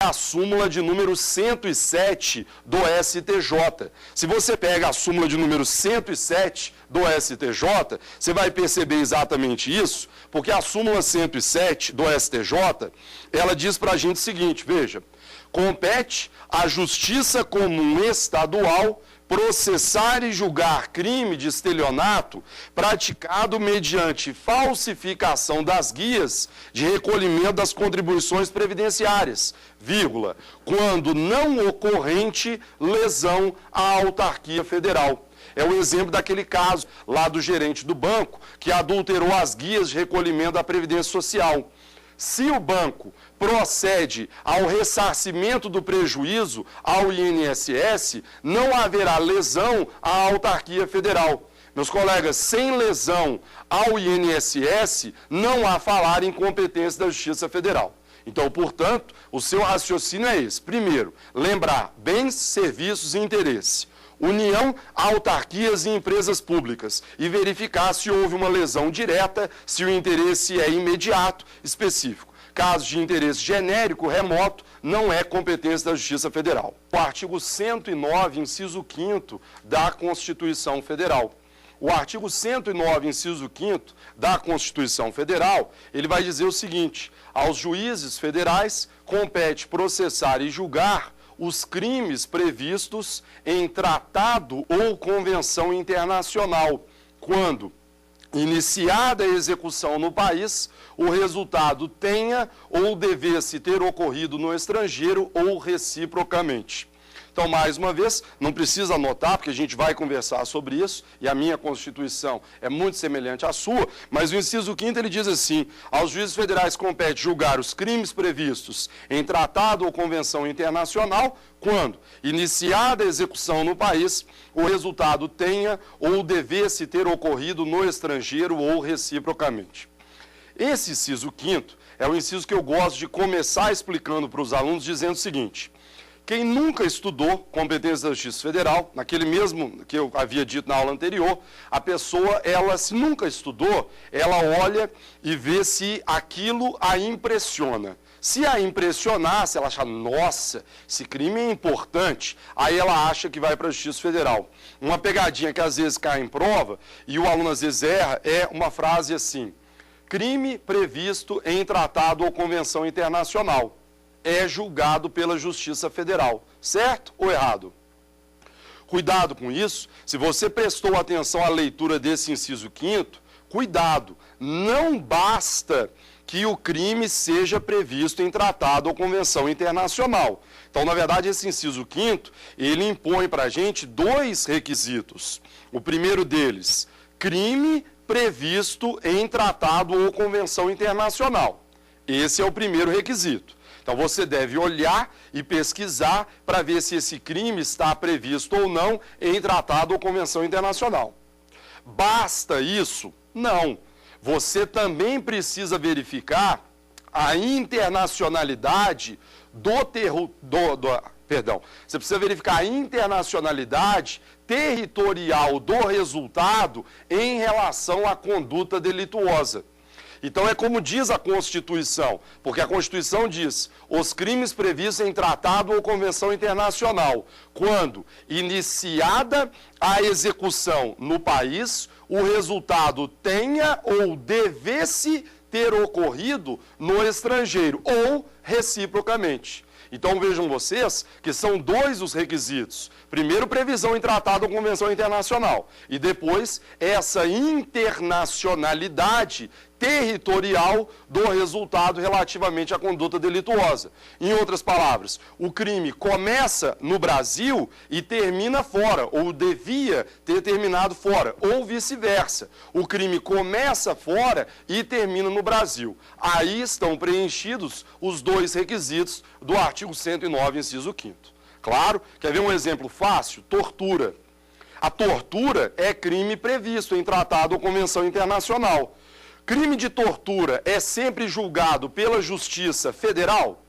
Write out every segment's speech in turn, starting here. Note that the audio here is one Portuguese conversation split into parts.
a súmula de número 107 do STJ. Se você pega a súmula de número 107 do STJ, você vai perceber exatamente isso, porque a súmula 107 do STJ, ela diz para a gente o seguinte, veja, compete à Justiça Comum Estadual processar e julgar crime de estelionato praticado mediante falsificação das guias de recolhimento das contribuições previdenciárias, vírgula, quando não ocorrente lesão à autarquia federal. É o exemplo daquele caso lá do gerente do banco que adulterou as guias de recolhimento da Previdência Social. Se o banco procede ao ressarcimento do prejuízo ao INSS, não haverá lesão à autarquia federal. Meus colegas, sem lesão ao INSS, não há falar em competência da Justiça Federal. Então, portanto, o seu raciocínio é esse. Primeiro, lembrar bens, serviços e interesse. União, autarquias e empresas públicas e verificar se houve uma lesão direta, se o interesse é imediato, específico. Caso de interesse genérico, remoto, não é competência da Justiça Federal. O artigo 109, inciso 5º da Constituição Federal. O artigo 109, inciso 5º da Constituição Federal, ele vai dizer o seguinte, aos juízes federais compete processar e julgar os crimes previstos em tratado ou convenção internacional, quando, iniciada a execução no país, o resultado tenha ou devesse ter ocorrido no estrangeiro ou reciprocamente. Então, mais uma vez, não precisa anotar, porque a gente vai conversar sobre isso, e a minha Constituição é muito semelhante à sua, mas o inciso 5º ele diz assim, aos juízes federais compete julgar os crimes previstos em tratado ou convenção internacional, quando, iniciada a execução no país, o resultado tenha ou devesse ter ocorrido no estrangeiro ou reciprocamente. Esse inciso 5º é o inciso que eu gosto de começar explicando para os alunos, dizendo o seguinte, quem nunca estudou competência da Justiça Federal, naquele mesmo que eu havia dito na aula anterior, a pessoa, ela se nunca estudou, ela olha e vê se aquilo a impressiona. Se a impressionar, se ela achar, nossa, esse crime é importante, aí ela acha que vai para a Justiça Federal. Uma pegadinha que às vezes cai em prova, e o aluno às vezes erra, é uma frase assim, crime previsto em tratado ou convenção internacional é julgado pela Justiça Federal, certo ou errado? Cuidado com isso, se você prestou atenção à leitura desse inciso 5º, cuidado, não basta que o crime seja previsto em tratado ou convenção internacional. Então, na verdade, esse inciso 5º, ele impõe para a gente dois requisitos. O primeiro deles, crime previsto em tratado ou convenção internacional. Esse é o primeiro requisito. Então, você deve olhar e pesquisar para ver se esse crime está previsto ou não em tratado ou convenção internacional. Basta isso? Não. Você também precisa verificar a internacionalidade você precisa verificar a internacionalidade territorial do resultado em relação à conduta delituosa. Então, é como diz a Constituição, porque a Constituição diz, os crimes previstos em tratado ou convenção internacional, quando iniciada a execução no país, o resultado tenha ou devesse ter ocorrido no estrangeiro, ou reciprocamente. Então, vejam vocês que são dois os requisitos. Primeiro, previsão em tratado ou convenção internacional. E depois, essa internacionalidade territorial do resultado relativamente à conduta delituosa. Em outras palavras, o crime começa no Brasil e termina fora, ou devia ter terminado fora, ou vice-versa. O crime começa fora e termina no Brasil. Aí estão preenchidos os dois requisitos do artigo 109, inciso 5º. Claro, quer ver um exemplo fácil? Tortura. A tortura é crime previsto em tratado ou convenção internacional. Crime de tortura é sempre julgado pela Justiça Federal?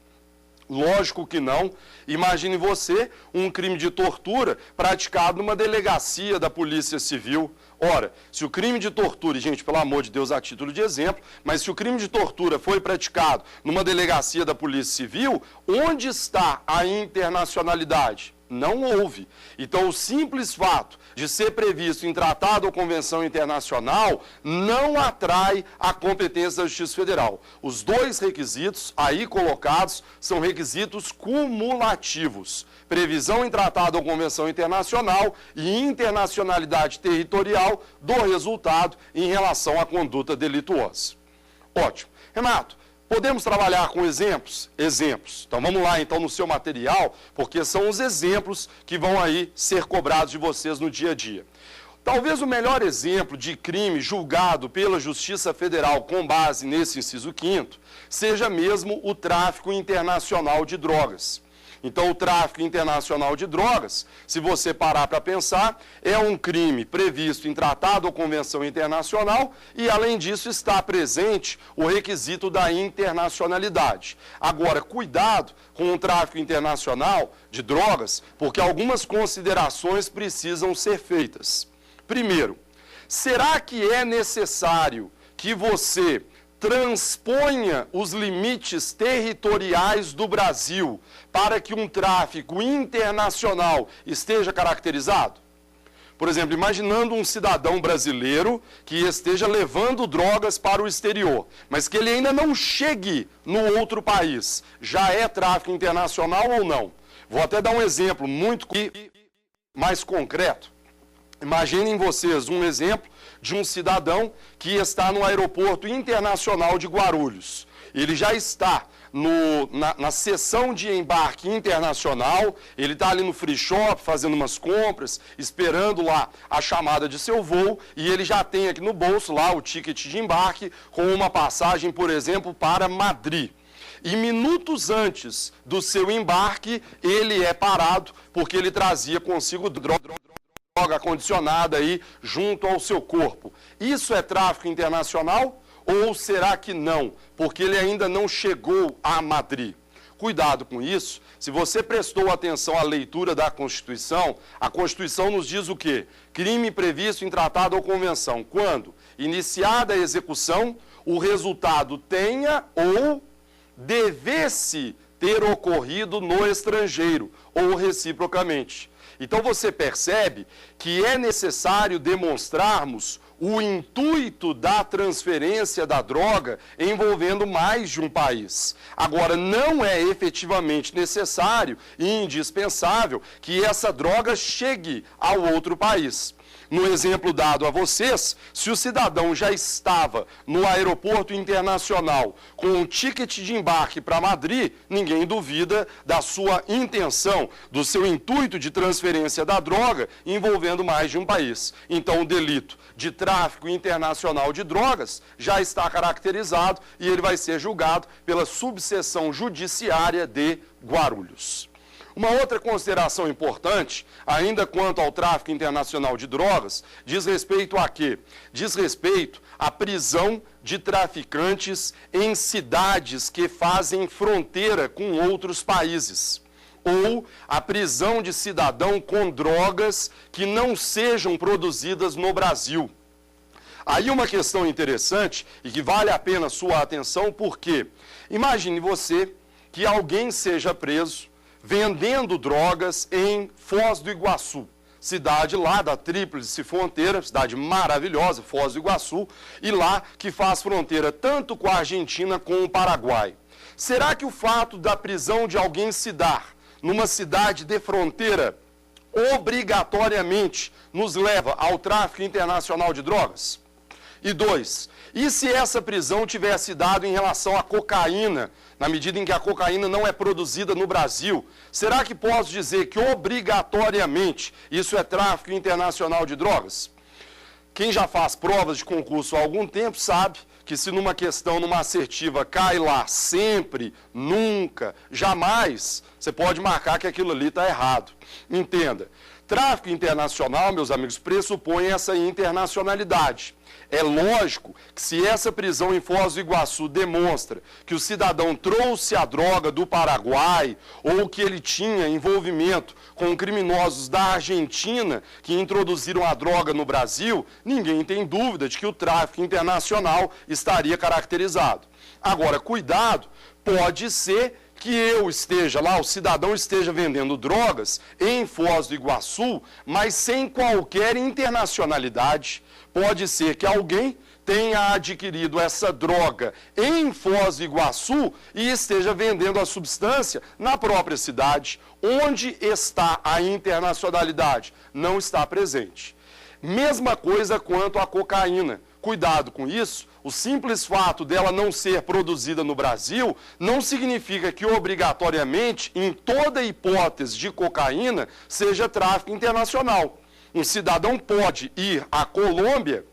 Lógico que não. Imagine você um crime de tortura praticado numa delegacia da Polícia Civil. Ora, se o crime de tortura, e gente, pelo amor de Deus, a título de exemplo, mas se o crime de tortura foi praticado numa delegacia da Polícia Civil, onde está a internacionalidade? Não houve. Então, o simples fato de ser previsto em tratado ou convenção internacional não atrai a competência da Justiça Federal. Os dois requisitos aí colocados são requisitos cumulativos. Previsão em tratado ou convenção internacional e internacionalidade territorial do resultado em relação à conduta delituosa. Ótimo. Renato, podemos trabalhar com exemplos? Exemplos. Então vamos lá então no seu material, porque são os exemplos que vão aí ser cobrados de vocês no dia a dia. Talvez o melhor exemplo de crime julgado pela Justiça Federal com base nesse inciso 5º seja mesmo o tráfico internacional de drogas. Então, o tráfico internacional de drogas, se você parar para pensar, é um crime previsto em tratado ou convenção internacional e, além disso, está presente o requisito da internacionalidade. Agora, cuidado com o tráfico internacional de drogas, porque algumas considerações precisam ser feitas. Primeiro, será que é necessário que você transponha os limites territoriais do Brasil para que um tráfico internacional esteja caracterizado? Por exemplo, imaginando um cidadão brasileiro que esteja levando drogas para o exterior, mas que ele ainda não chegue no outro país. Já é tráfico internacional ou não? Vou até dar um exemplo muito mais concreto. Imaginem vocês um exemplo de um cidadão que está no aeroporto internacional de Guarulhos. Ele já está na seção de embarque internacional, ele está ali no free shop fazendo umas compras, esperando lá a chamada de seu voo, e ele já tem aqui no bolso lá o ticket de embarque com uma passagem, por exemplo, para Madrid. E minutos antes do seu embarque, ele é parado porque ele trazia consigo droga condicionada aí junto ao seu corpo. Isso é tráfico internacional ou será que não? Porque ele ainda não chegou a Madrid. Cuidado com isso. Se você prestou atenção à leitura da Constituição, a Constituição nos diz o quê? Crime previsto em tratado ou convenção. Quando iniciada a execução, o resultado tenha ou devesse ter ocorrido no estrangeiro ou reciprocamente. Então você percebe que é necessário demonstrarmos o intuito da transferência da droga envolvendo mais de um país. Agora, não é efetivamente necessário e indispensável que essa droga chegue ao outro país. No exemplo dado a vocês, se o cidadão já estava no aeroporto internacional com um ticket de embarque para Madrid, ninguém duvida da sua intenção, do seu intuito de transferência da droga envolvendo mais de um país. Então, o delito de tráfico internacional de drogas já está caracterizado e ele vai ser julgado pela subseção judiciária de Guarulhos. Uma outra consideração importante, ainda quanto ao tráfico internacional de drogas, diz respeito a quê? Diz respeito à prisão de traficantes em cidades que fazem fronteira com outros países. Ou a prisão de cidadão com drogas que não sejam produzidas no Brasil. Aí uma questão interessante e que vale a pena a sua atenção, porque imagine você que alguém seja preso vendendo drogas em Foz do Iguaçu, cidade lá da Tríplice Fronteira, cidade maravilhosa, Foz do Iguaçu, e lá que faz fronteira tanto com a Argentina como o Paraguai. Será que o fato da prisão de alguém se dar numa cidade de fronteira obrigatoriamente nos leva ao tráfico internacional de drogas? E 2, e se essa prisão tivesse dado em relação à cocaína, na medida em que a cocaína não é produzida no Brasil, será que posso dizer que obrigatoriamente isso é tráfico internacional de drogas? Quem já faz provas de concurso há algum tempo sabe que se numa questão, numa assertiva, cai lá sempre, nunca, jamais, você pode marcar que aquilo ali está errado. Entenda. Tráfico internacional, meus amigos, pressupõe essa internacionalidade. É lógico que se essa prisão em Foz do Iguaçu demonstra que o cidadão trouxe a droga do Paraguai ou que ele tinha envolvimento com criminosos da Argentina que introduziram a droga no Brasil, ninguém tem dúvida de que o tráfico internacional estaria caracterizado. Agora, cuidado, pode ser que eu esteja lá, o cidadão esteja vendendo drogas em Foz do Iguaçu, mas sem qualquer internacionalidade. Pode ser que alguém tenha adquirido essa droga em Foz do Iguaçu e esteja vendendo a substância na própria cidade. Onde está a internacionalidade? Não está presente. Mesma coisa quanto à cocaína. Cuidado com isso. O simples fato dela não ser produzida no Brasil não significa que obrigatoriamente, em toda hipótese de cocaína, seja tráfico internacional. Um cidadão pode ir à Colômbia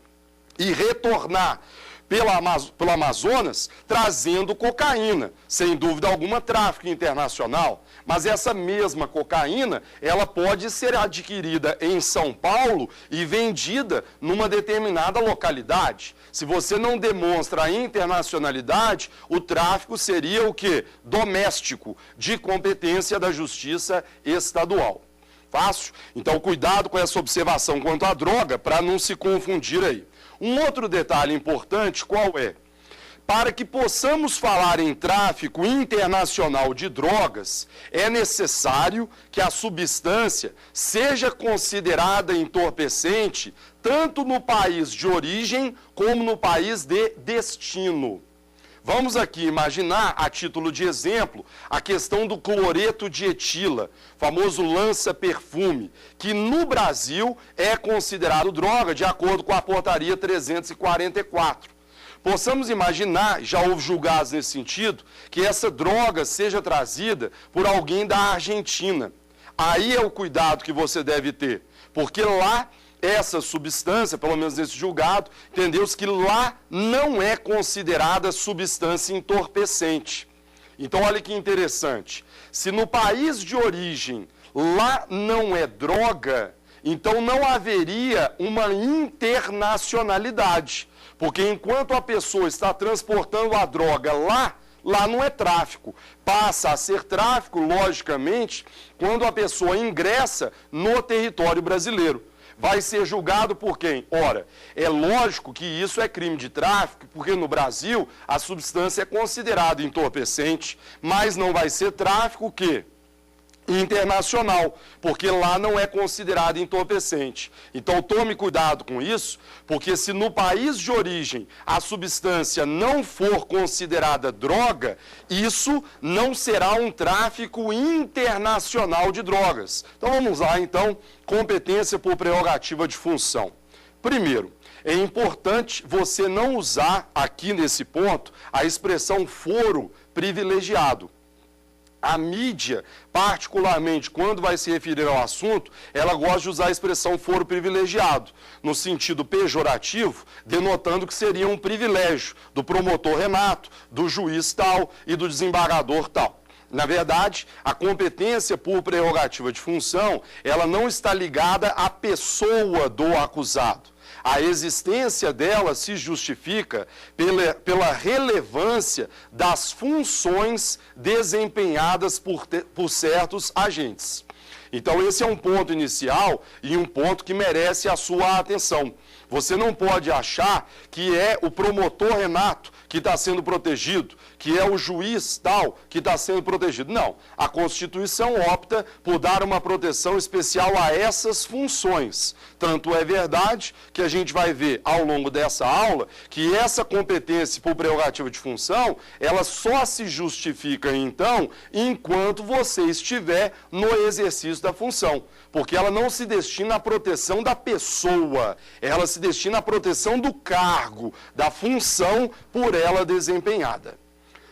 e retornar pelo Amazonas trazendo cocaína, sem dúvida alguma tráfico internacional. Mas essa mesma cocaína, ela pode ser adquirida em São Paulo e vendida numa determinada localidade. Se você não demonstra a internacionalidade, o tráfico seria o quê? Doméstico, de competência da Justiça Estadual. Fácil? Então, cuidado com essa observação quanto à droga, para não se confundir aí. Um outro detalhe importante, qual é? Para que possamos falar em tráfico internacional de drogas, é necessário que a substância seja considerada entorpecente tanto no país de origem como no país de destino. Vamos aqui imaginar, a título de exemplo, a questão do cloreto de etila, famoso lança-perfume, que no Brasil é considerado droga de acordo com a portaria 344. Possamos imaginar, já houve julgados nesse sentido, que essa droga seja trazida por alguém da Argentina. Aí é o cuidado que você deve ter, porque lá essa substância, pelo menos nesse julgado, entendeu-se que lá não é considerada substância entorpecente. Então, olha que interessante. Se no país de origem lá não é droga, então não haveria uma internacionalidade. Porque enquanto a pessoa está transportando a droga lá não é tráfico. Passa a ser tráfico, logicamente, quando a pessoa ingressa no território brasileiro. Vai ser julgado por quem? Ora, é lógico que isso é crime de tráfico, porque no Brasil a substância é considerada entorpecente, mas não vai ser tráfico o quê? Internacional, porque lá não é considerado entorpecente. Então tome cuidado com isso, porque se no país de origem a substância não for considerada droga, isso não será um tráfico internacional de drogas. Então vamos lá, então, competência por prerrogativa de função. Primeiro, é importante você não usar aqui nesse ponto a expressão foro privilegiado. A mídia, particularmente quando vai se referir ao assunto, ela gosta de usar a expressão foro privilegiado, no sentido pejorativo, denotando que seria um privilégio do promotor Renato, do juiz tal e do desembargador tal. Na verdade, a competência por prerrogativa de função, ela não está ligada à pessoa do acusado. A existência dela se justifica pela relevância das funções desempenhadas por certos agentes. Então, esse é um ponto inicial e um ponto que merece a sua atenção. Você não pode achar que é o promotor Renato que está sendo protegido, que é o juiz tal que está sendo protegido. Não, a Constituição opta por dar uma proteção especial a essas funções. Tanto é verdade que a gente vai ver ao longo dessa aula que essa competência por prerrogativa de função, ela só se justifica então enquanto você estiver no exercício da função. Porque ela não se destina à proteção da pessoa, ela se destina à proteção do cargo, da função por ela desempenhada.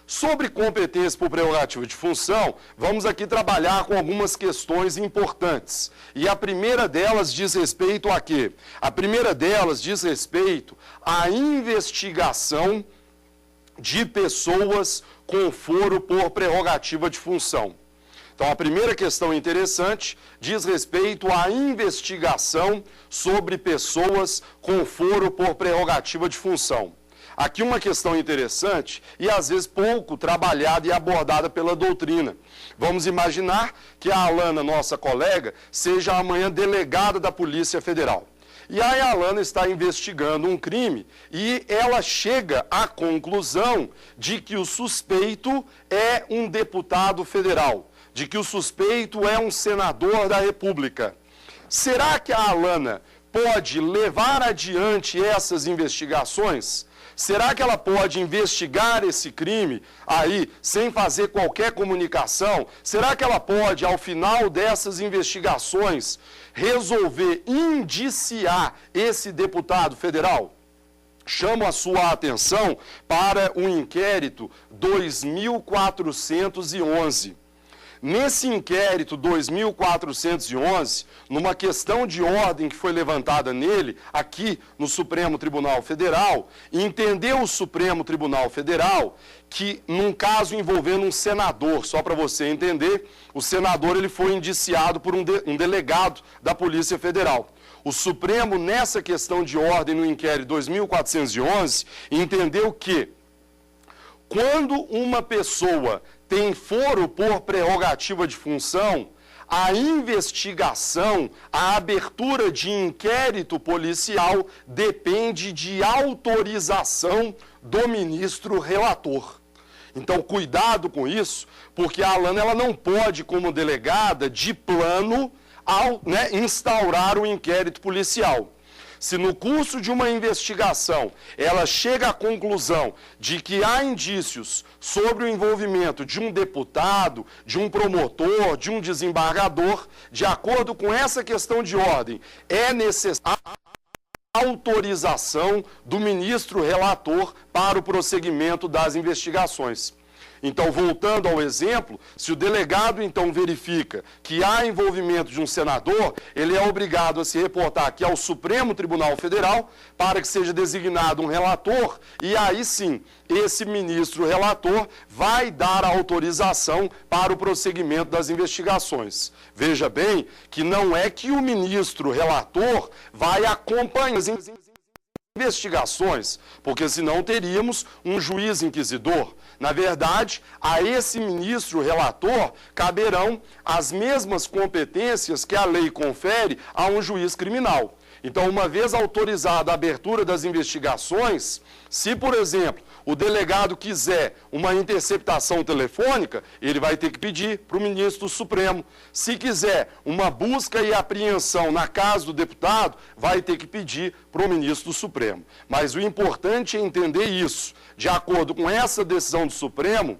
Sobre competência por prerrogativa de função, vamos aqui trabalhar com algumas questões importantes. E a primeira delas diz respeito a quê? A primeira delas diz respeito à investigação de pessoas com foro por prerrogativa de função. Então, a primeira questão interessante diz respeito à investigação sobre pessoas com foro por prerrogativa de função. Aqui uma questão interessante e às vezes pouco trabalhada e abordada pela doutrina. Vamos imaginar que a Alana, nossa colega, seja amanhã delegada da Polícia Federal. E aí a Alana está investigando um crime e ela chega à conclusão de que o suspeito é um deputado federal, de que o suspeito é um senador da República. Será que a Alana pode levar adiante essas investigações? Será que ela pode investigar esse crime aí sem fazer qualquer comunicação? Será que ela pode, ao final dessas investigações, resolver indiciar esse deputado federal? Chamo a sua atenção para o inquérito 2411. Nesse inquérito 2411, numa questão de ordem que foi levantada nele, aqui no Supremo Tribunal Federal, entendeu o Supremo Tribunal Federal que, num caso envolvendo um senador, só para você entender, o senador ele foi indiciado por um delegado da Polícia Federal. O Supremo, nessa questão de ordem no inquérito 2411, entendeu que, quando uma pessoa tem foro por prerrogativa de função, a investigação, a abertura de inquérito policial depende de autorização do ministro relator. Então, cuidado com isso, porque a Alana ela não pode, como delegada, de plano, instaurar o inquérito policial. Se no curso de uma investigação ela chega à conclusão de que há indícios sobre o envolvimento de um deputado, de um promotor, de um desembargador, de acordo com essa questão de ordem, é necessária a autorização do ministro relator para o prosseguimento das investigações. Então, voltando ao exemplo, se o delegado, então, verifica que há envolvimento de um senador, ele é obrigado a se reportar aqui ao Supremo Tribunal Federal para que seja designado um relator e aí sim, esse ministro relator vai dar a autorização para o prosseguimento das investigações. Veja bem que não é que o ministro relator vai acompanhar as investigações, porque senão teríamos um juiz inquisidor. Na verdade, a esse ministro relator caberão as mesmas competências que a lei confere a um juiz criminal. Então, uma vez autorizada a abertura das investigações, se, por exemplo, o delegado quiser uma interceptação telefônica, ele vai ter que pedir para o ministro Supremo. Se quiser uma busca e apreensão na casa do deputado, vai ter que pedir para o ministro Supremo. Mas o importante é entender isso. De acordo com essa decisão do Supremo,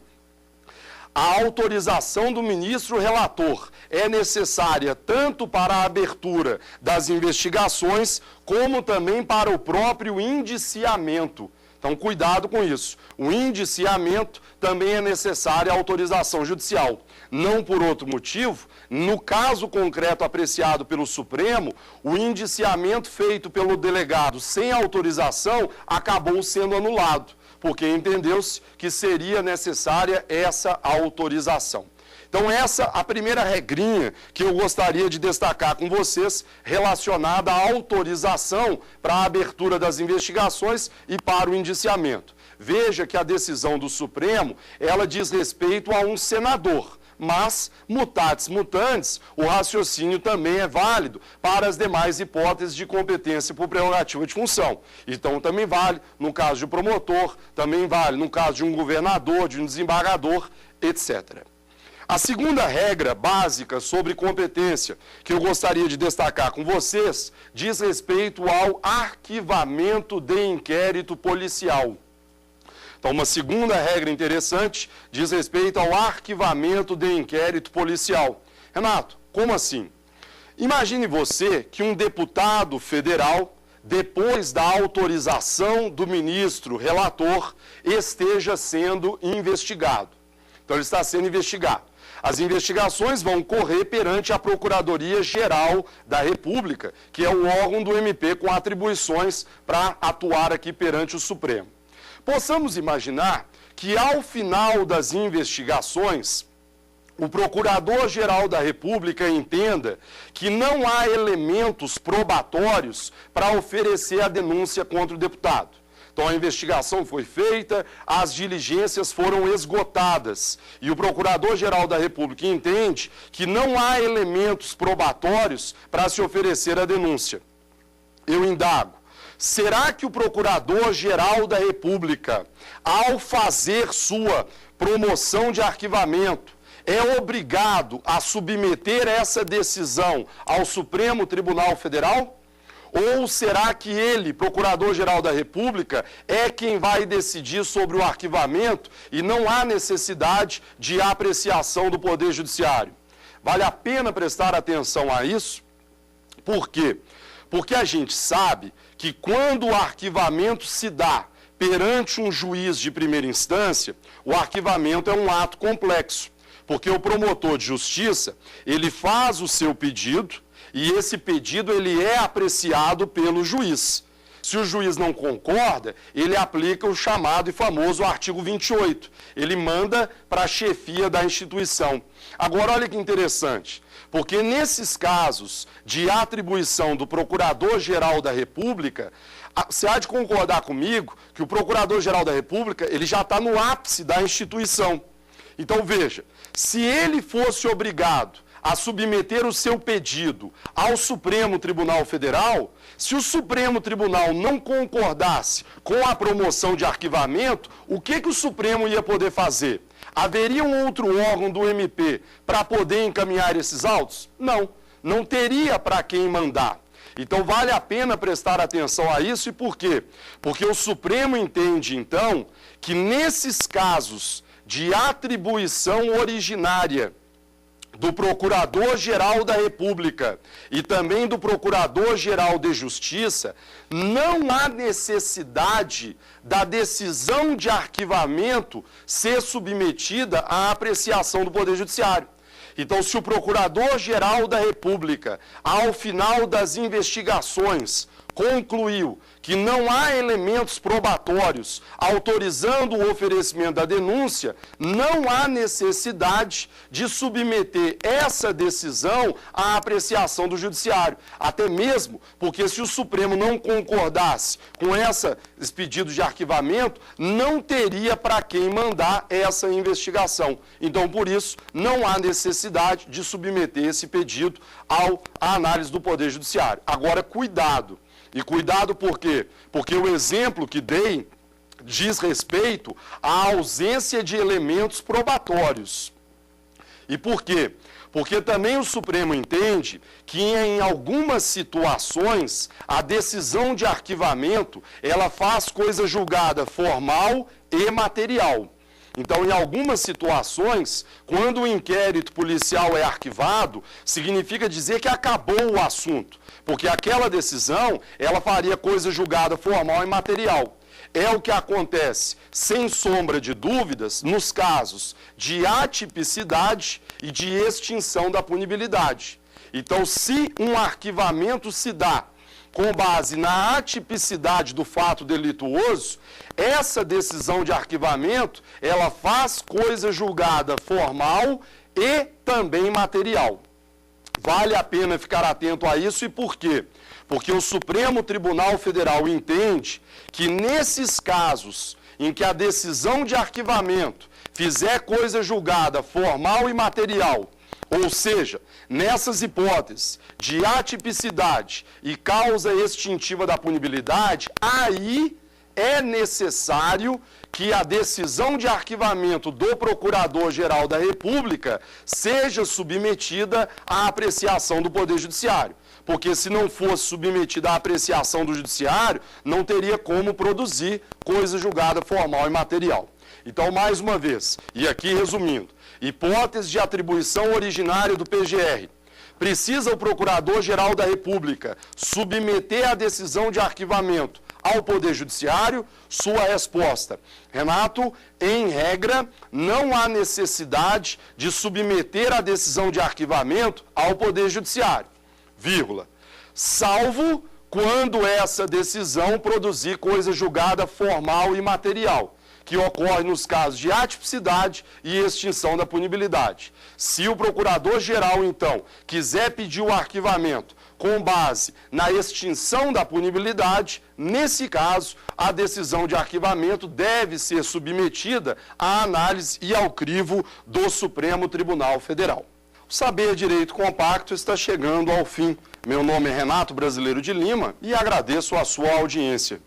a autorização do ministro relator é necessária tanto para a abertura das investigações, como também para o próprio indiciamento. Então, cuidado com isso. O indiciamento também é necessária a autorização judicial. Não por outro motivo, no caso concreto apreciado pelo Supremo, o indiciamento feito pelo delegado sem autorização acabou sendo anulado, porque entendeu-se que seria necessária essa autorização. Então, essa é a primeira regrinha que eu gostaria de destacar com vocês, relacionada à autorização para a abertura das investigações e para o indiciamento. Veja que a decisão do Supremo, ela diz respeito a um senador, mas, mutatis mutandis, o raciocínio também é válido para as demais hipóteses de competência por prerrogativa de função. Então, também vale no caso de um promotor, também vale no caso de um governador, de um desembargador, etc. A segunda regra básica sobre competência que eu gostaria de destacar com vocês diz respeito ao arquivamento de inquérito policial. Então, uma segunda regra interessante diz respeito ao arquivamento de inquérito policial. Renato, como assim? Imagine você que um deputado federal, depois da autorização do ministro relator, esteja sendo investigado. Então, ele está sendo investigado. As investigações vão correr perante a Procuradoria-Geral da República, que é o órgão do MP com atribuições para atuar aqui perante o Supremo. Possamos imaginar que, ao final das investigações, o Procurador-Geral da República entenda que não há elementos probatórios para oferecer a denúncia contra o deputado. Então, a investigação foi feita, as diligências foram esgotadas. E o Procurador-Geral da República entende que não há elementos probatórios para se oferecer a denúncia. Eu indago, será que o Procurador-Geral da República, ao fazer sua promoção de arquivamento, é obrigado a submeter essa decisão ao Supremo Tribunal Federal? Ou será que ele, Procurador-Geral da República, é quem vai decidir sobre o arquivamento e não há necessidade de apreciação do Poder Judiciário? Vale a pena prestar atenção a isso? Por quê? Porque a gente sabe que quando o arquivamento se dá perante um juiz de primeira instância, o arquivamento é um ato complexo, porque o promotor de justiça, ele faz o seu pedido, e esse pedido ele é apreciado pelo juiz. Se o juiz não concorda, ele aplica o chamado e famoso artigo 28. Ele manda para a chefia da instituição. Agora, olha que interessante, porque nesses casos de atribuição do Procurador-Geral da República, você há de concordar comigo que o Procurador-Geral da República ele já está no ápice da instituição. Então, veja, se ele fosse obrigado a submeter o seu pedido ao Supremo Tribunal Federal, se o Supremo Tribunal não concordasse com a promoção de arquivamento, o que o Supremo ia poder fazer? Haveria um outro órgão do MP para poder encaminhar esses autos? Não, não teria para quem mandar. Então, vale a pena prestar atenção a isso. E por quê? Porque o Supremo entende, então, que nesses casos de atribuição originária do Procurador-Geral da República e também do Procurador-Geral de Justiça, não há necessidade da decisão de arquivamento ser submetida à apreciação do Poder Judiciário. Então, se o Procurador-Geral da República, ao final das investigações, concluiu que não há elementos probatórios autorizando o oferecimento da denúncia, não há necessidade de submeter essa decisão à apreciação do Judiciário. Até mesmo porque se o Supremo não concordasse com esses pedidos de arquivamento, não teria para quem mandar essa investigação. Então, por isso, não há necessidade de submeter esse pedido à análise do Poder Judiciário. Agora, cuidado. E cuidado por quê? Porque o exemplo que dei diz respeito à ausência de elementos probatórios. E por quê? Porque também o Supremo entende que em algumas situações a decisão de arquivamento ela faz coisa julgada formal e material. Então, em algumas situações, quando o inquérito policial é arquivado, significa dizer que acabou o assunto, porque aquela decisão, ela faria coisa julgada formal e material. É o que acontece, sem sombra de dúvidas, nos casos de atipicidade e de extinção da punibilidade. Então, se um arquivamento se dá com base na atipicidade do fato delituoso, essa decisão de arquivamento, ela faz coisa julgada formal e também material. Vale a pena ficar atento a isso. E por quê? Porque o Supremo Tribunal Federal entende que nesses casos em que a decisão de arquivamento fizer coisa julgada formal e material, ou seja, nessas hipóteses de atipicidade e causa extintiva da punibilidade, aí é necessário que a decisão de arquivamento do Procurador-Geral da República seja submetida à apreciação do Poder Judiciário. Porque se não fosse submetida à apreciação do Judiciário, não teria como produzir coisa julgada formal e material. Então, mais uma vez, e aqui resumindo, hipótese de atribuição originária do PGR. Precisa o Procurador-Geral da República submeter a decisão de arquivamento ao Poder Judiciário? Sua resposta: Renato, em regra, não há necessidade de submeter a decisão de arquivamento ao Poder Judiciário, vírgula, salvo quando essa decisão produzir coisa julgada formal e material. que ocorre nos casos de atipicidade e extinção da punibilidade. Se o procurador-geral, então, quiser pedir o arquivamento com base na extinção da punibilidade, nesse caso, a decisão de arquivamento deve ser submetida à análise e ao crivo do Supremo Tribunal Federal. O Saber Direito Compacto está chegando ao fim. Meu nome é Renato Brasileiro de Lima e agradeço a sua audiência.